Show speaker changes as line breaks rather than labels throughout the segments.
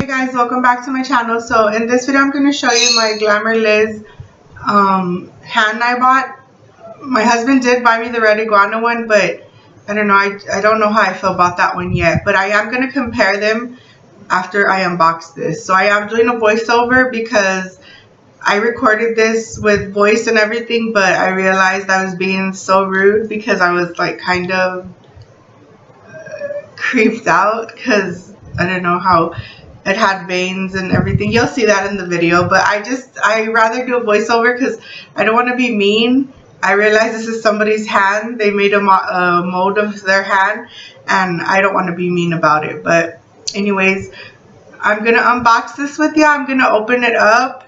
Hey guys, welcome back to my channel. So in this video I'm going to show you my Glamerliz hand I bought. My husband did buy me the Red Iguana one, but I don't know, I don't know how I feel about that one yet, but I am going to compare them after I unbox this. So I am doing a voiceover because I recorded this with voice and everything, but I realized I was being so rude because I was like kind of creeped out because I don't know how it had veins and everything. You'll see that in the video, but I rather do a voiceover because I don't want to be mean. I realize this is somebody's hand. They made a mold of their hand and I don't want to be mean about it. But anyways, I'm gonna unbox this with you. I'm gonna open it up.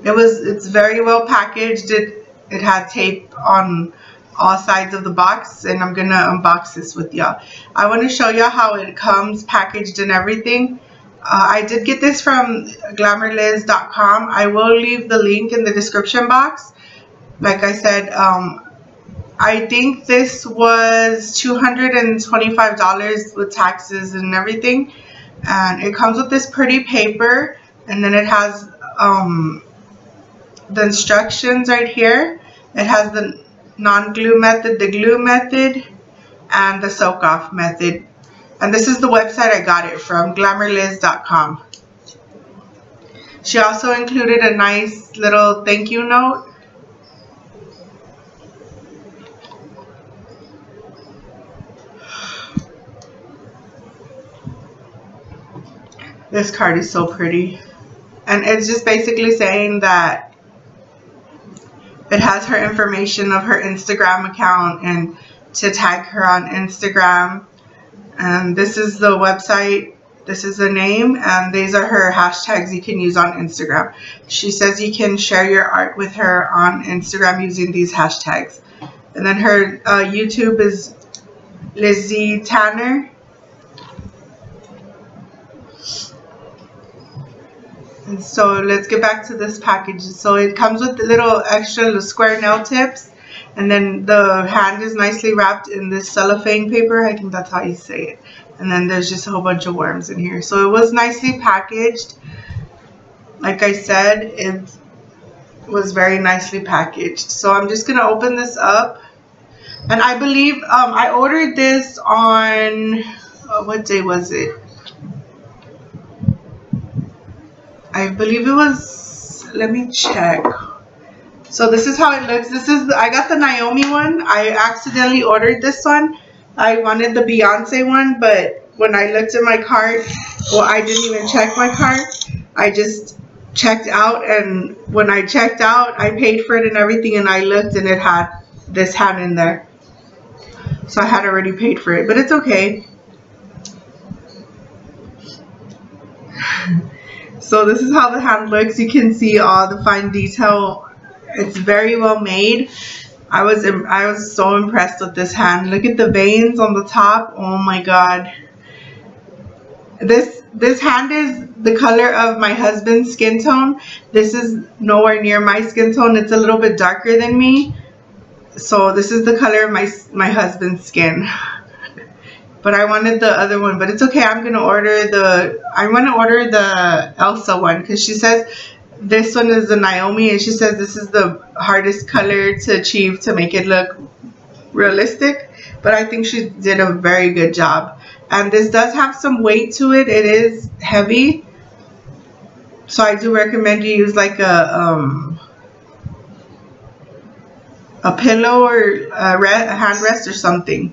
It's very well packaged. It had tape on all sides of the box, and I'm gonna unbox this with y'all. I want to show you how it comes packaged and everything. I did get this from Glamerliz.com. I will leave the link in the description box. Like I said, I think this was $225 with taxes and everything, and it comes with this pretty paper, and then it has the instructions right here. It has the non-glue method, the glue method, and the soak off method. And this is the website I got it from, Glamerliz.com. She also included a nice little thank you note. This card is so pretty. And it's just basically saying that it has her information of her Instagram account and to tag her on Instagram. And this is the website, this is the name, and these are her hashtags you can use on Instagram. She says you can share your art with her on Instagram using these hashtags. And then her YouTube is Lizzie Tanner. And so let's get back to this package. So it comes with the little extra square nail tips, and then the hand is nicely wrapped in this cellophane paper. I think that's how you say it. And then there's just a whole bunch of worms in here. So it was nicely packaged. Like I said, it was very nicely packaged. So I'm just gonna open this up. And I believe I ordered this on what day was it? I believe it was, let me check. So this is how it looks. I got the Naomi one. I accidentally ordered this one. I wanted the Beyonce one, but when I looked at my cart, well, I didn't even check my cart. I just checked out, and when I checked out, I paid for it and everything, and I looked and it had this hand in there. So I had already paid for it, but it's okay. So this is how the hand looks. You can see all the fine detail. It's very well made. I was so impressed with this hand. Look at the veins on the top. Oh my god. This hand is the color of my husband's skin tone. This is nowhere near my skin tone. It's a little bit darker than me. So this is the color of my husband's skin. But I wanted the other one, but it's okay. I'm gonna order the Elsa one because she says this one is the Naomi, and she says this is the hardest color to achieve to make it look realistic. But I think she did a very good job. And this does have some weight to it. It is heavy, so I do recommend you use like a pillow or a hand rest or something.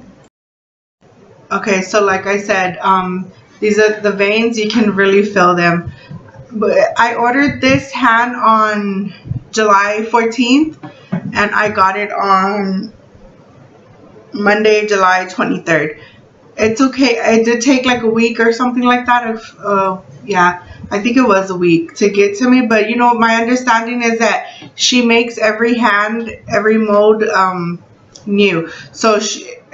Okay, so like I said, these are the veins. You can really feel them. But I ordered this hand on July 14th, and I got it on Monday, July 23rd. It's okay. It did take like a week or something like that. Yeah, I think it was a week to get to me. But you know, my understanding is that she makes every hand, every mold new. So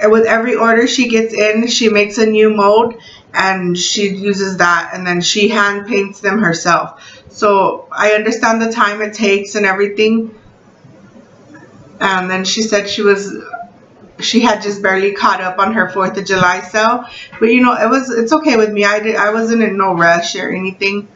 with every order she gets in, she makes a new mold and she uses that, and then she hand paints them herself. So I understand the time it takes and everything. And then she said she was she had just barely caught up on her 4th of July sale. But you know, it's okay with me. I wasn't in no rush or anything.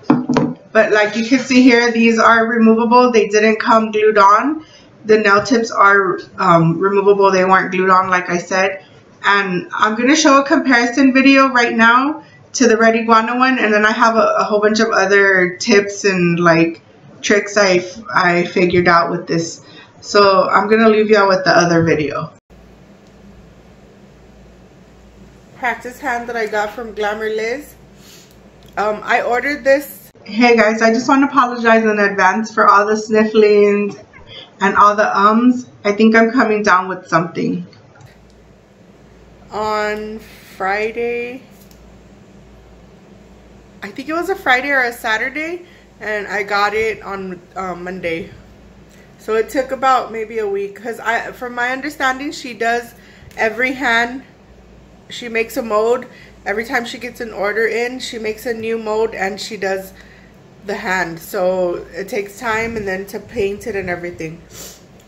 But like you can see here, these are removable. They didn't come glued on. The nail tips are removable. They weren't glued on, like I said. And I'm going to show a comparison video right now to the Red Iguana one. And then I have a whole bunch of other tips and like tricks I figured out with this. So I'm going to leave y'all with the other video. Practice hand that I got from Glamerliz. I ordered this. Hey guys, I just want to apologize in advance for all the snifflings and all the ums. I think I'm coming down with something. On Friday, I think it was a Friday or a Saturday, and I got it on Monday. So it took about maybe a week, because from my understanding, she does every hand. She makes a mold. Every time she gets an order in, she makes a new mold and she does the hand. So it takes time and then to paint it and everything.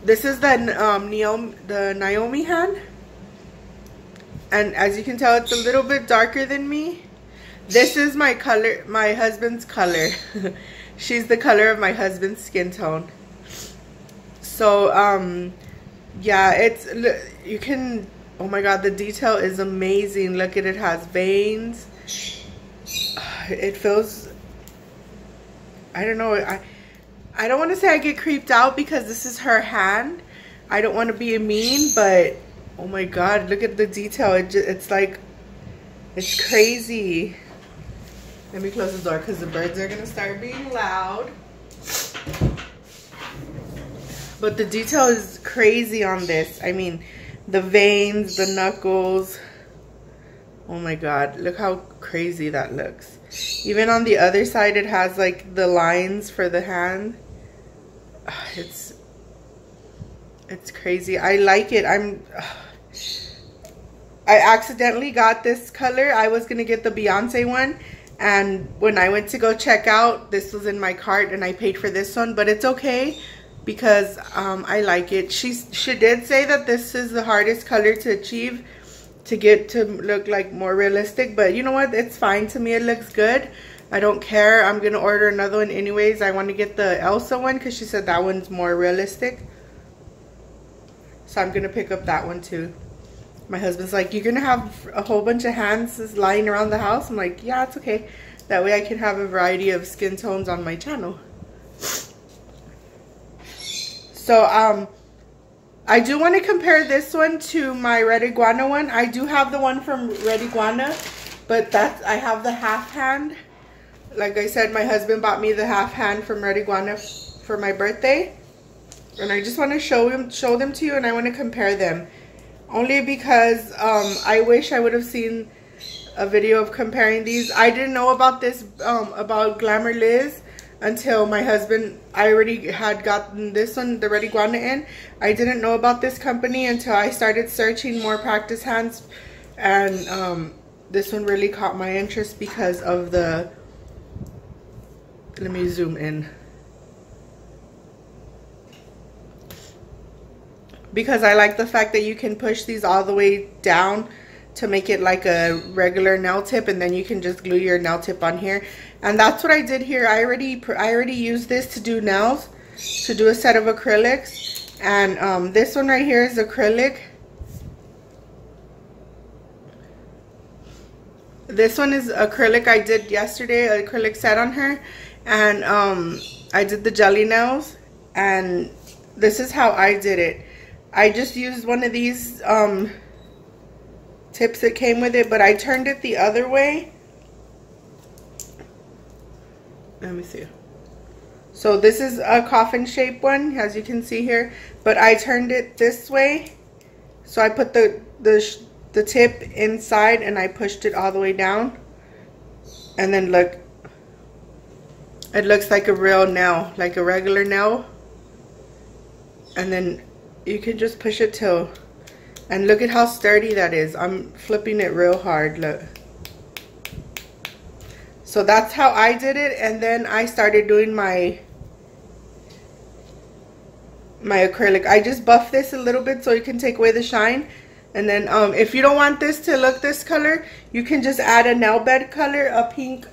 This is the Naomi hand. And as you can tell, it's a little bit darker than me. This is my color, my husband's color. She's the color of my husband's skin tone. So, yeah, it's, you can, oh my God, the detail is amazing. Look at it, has veins. It feels, I don't know, I don't want to say I get creeped out because this is her hand. I don't want to be mean, but oh my God, look at the detail. It's like, it's crazy. Let me close the door because the birds are going to start being loud. But the detail is crazy on this. I mean, the veins, the knuckles. Oh my God, look how crazy that looks. Even on the other side, it has like the lines for the hand. It's crazy. I like it. I accidentally got this color. I was gonna get the Beyonce one, and when I went to go check out, this was in my cart and I paid for this one, but it's okay because I like it. She did say that this is the hardest color to achieve, to get to look like more realistic, but you know what, it's fine to me. It looks good. I don't care. I'm gonna order another one anyways. I want to get the Elsa one because she said that one's more realistic, so I'm gonna pick up that one too. My husband's like, you're gonna have a whole bunch of hands just lying around the house? I'm like, yeah, it's okay. That way I can have a variety of skin tones on my channel. So I do want to compare this one to my Red Iguana one. I do have the one from Red Iguana, but I have the half hand. Like I said, my husband bought me the half hand from Red Iguana for my birthday. And I just want to show them to you, and I want to compare them. Only because I wish I would have seen a video of comparing these. I didn't know about this, about Glamerliz, until my husband, I already had gotten this one, the Red Iguana in. I didn't know about this company until I started searching more practice hands. And this one really caught my interest because of the, let me zoom in. Because I like the fact that you can push these all the way down to make it like a regular nail tip, and then you can just glue your nail tip on here. And that's what I did here. I already used this to do nails, to do a set of acrylics. And this one right here is acrylic. This one is acrylic I did yesterday, an acrylic set on her. And I did the jelly nails, and this is how I did it. I just used one of these tips that came with it, but I turned it the other way. Let me see. So this is a coffin shape one, as you can see here, but I turned it this way. So I put the tip inside and I pushed it all the way down. And then look, it looks like a real nail, like a regular nail. And then you can just push it till, and look at how sturdy that is. I'm flipping it real hard, look. So that's how I did it, and then I started doing my my acrylic. I just buff this a little bit so you can take away the shine. And then if you don't want this to look this color, you can just add a nail bed color, a pink,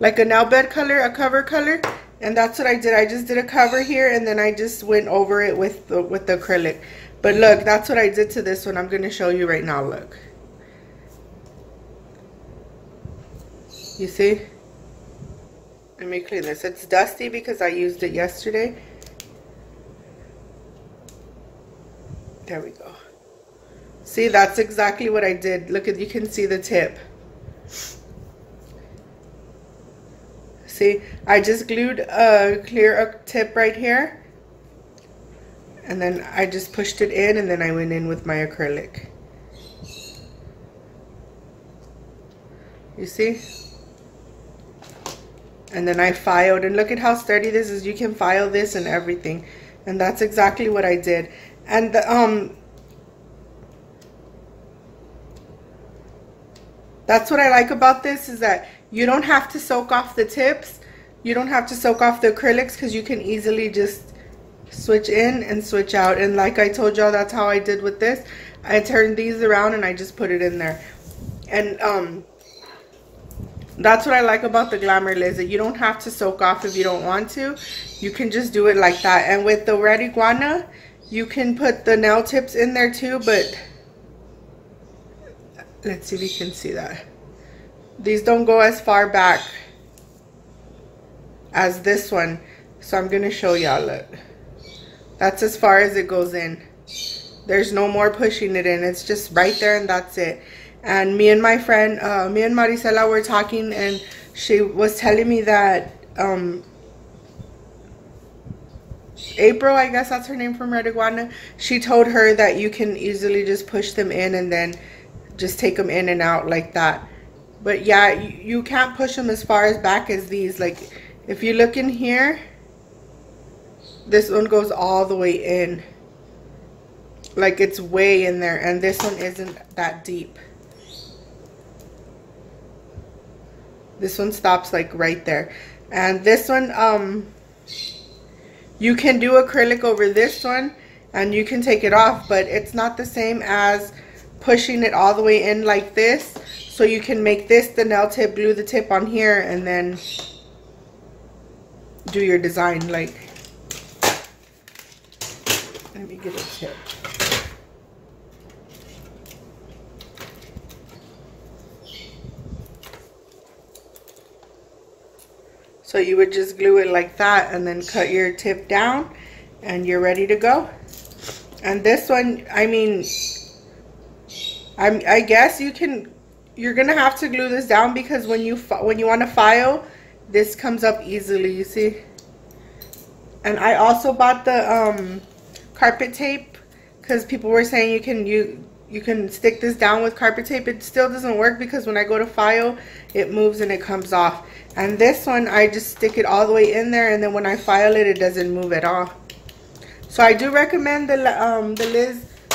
like a nail bed color, a cover color. And that's what I did. I just did a cover here, and then I just went over it with the acrylic. But look, that's what I did to this one. I'm going to show you right now. Look. You see? Let me clean this. It's dusty because I used it yesterday. There we go. See, that's exactly what I did. Look at, you can see the tip. See, I just glued a clear tip right here. And then I just pushed it in, and then I went in with my acrylic. You see? And then I filed, and look at how sturdy this is. You can file this and everything. And that's exactly what I did. And the that's what I like about this, is that you don't have to soak off the tips. You don't have to soak off the acrylics, because you can easily just switch in and switch out. And like I told y'all, that's how I did with this. I turned these around and I just put it in there. And that's what I like about the Glamerliz, that you don't have to soak off if you don't want to. You can just do it like that. And with the Red Iguana, you can put the nail tips in there too, but let's see if you can see that. These don't go as far back as this one. So I'm going to show y'all. Look. That's as far as it goes in. There's no more pushing it in. It's just right there, and that's it. And me and my friend, me and Maricela were talking, and she was telling me that April, I guess that's her name, from Red Iguana, she told her that you can easily just push them in and then just take them in and out like that. But yeah, you can't push them as far as back as these. Like, if you look in here, this one goes all the way in. Like, it's way in there, and this one isn't that deep. This one stops like right there. And this one, you can do acrylic over this one, and you can take it off, but it's not the same as pushing it all the way in like this. So you can make this the nail tip, glue the tip on here, and then do your design. Like, let me get a tip. So you would just glue it like that, and then cut your tip down, and you're ready to go. And this one, I mean, I guess you're gonna have to glue this down, because when you want to file, this comes up easily, you see. And I also bought the carpet tape, because people were saying you can stick this down with carpet tape. It still doesn't work, because when I go to file, it moves and it comes off. And this one, I just stick it all the way in there, and then when I file it, it doesn't move at all. So I do recommend the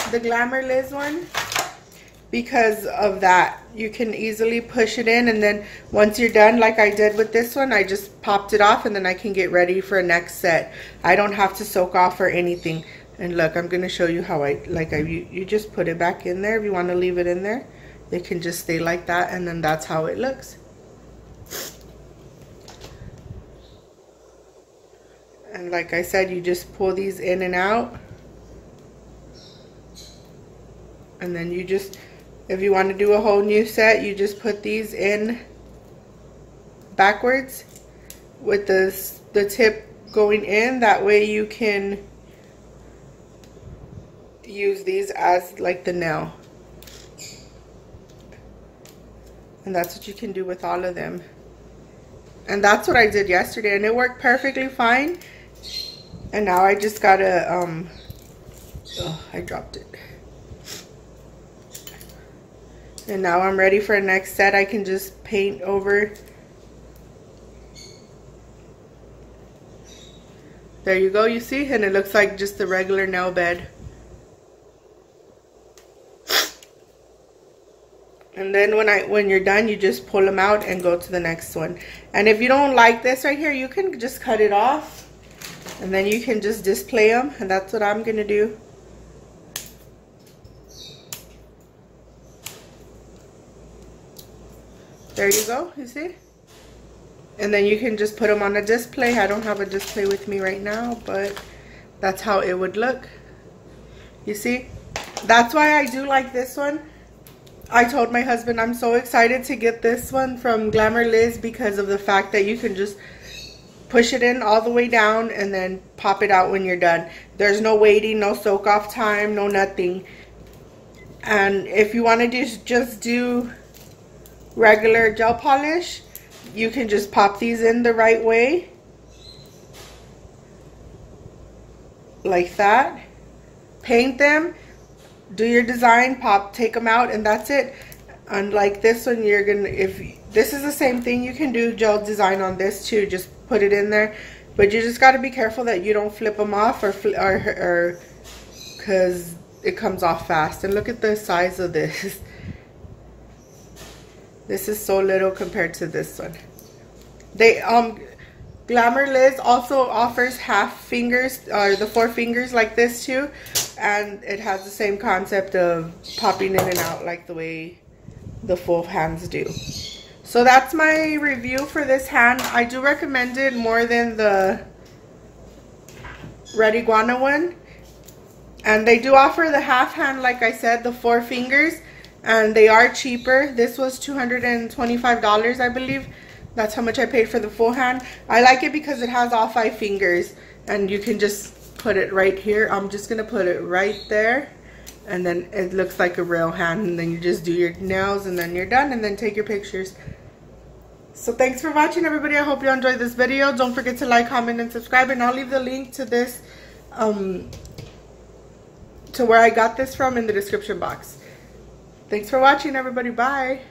Glamerliz one, because of that. You can easily push it in, and then once you're done, like I did with this one, I just popped it off, and then I can get ready for a next set. I don't have to soak off or anything. And look, I'm going to show you how you just put it back in there. If you want to leave it in there, it can just stay like that, and then that's how it looks. And like I said, you just pull these in and out. And then you just, if you want to do a whole new set, you just put these in backwards with the tip going in. That way you can use these as like the nail. And that's what you can do with all of them. And that's what I did yesterday, and it worked perfectly fine. And now I just gotta oh, I dropped it. And now I'm ready for the next set. I can just paint over. There you go, you see? And it looks like just a regular nail bed. And then when you're done, you just pull them out and go to the next one. And if you don't like this right here, you can just cut it off. And then you can just display them. And that's what I'm going to do. There you go, you see? And then you can just put them on a display. I don't have a display with me right now, but that's how it would look. You see? That's why I do like this one. I told my husband I'm so excited to get this one from Glamerliz because of the fact that you can just push it in all the way down and then pop it out when you're done. There's no waiting, no soak off time, no nothing. And if you want to just do regular gel polish, you can just pop these in the right way, like that. Paint them, do your design, take them out, and that's it. Unlike this one, you're gonna, if this is the same thing, you can do gel design on this too. Just put it in there, but you just got to be careful that you don't flip them off or because it comes off fast. And look at the size of this. This is so little compared to this one. They Glamerliz also offers half fingers, or the 4 fingers like this too, and it has the same concept of popping in and out like the way the full hands do. So that's my review for this hand. I do recommend it more than the Red Iguana one, and they do offer the half hand, like I said, the 4 fingers. And they are cheaper. This was $225, I believe. That's how much I paid for the full hand. I like it because it has all 5 fingers. And you can just put it right here. I'm just going to put it right there. And then it looks like a real hand. And then you just do your nails and then you're done. And then take your pictures. So thanks for watching, everybody. I hope you enjoyed this video. Don't forget to like, comment, and subscribe. And I'll leave the link to this, to where I got this from, in the description box. Thanks for watching, everybody. Bye.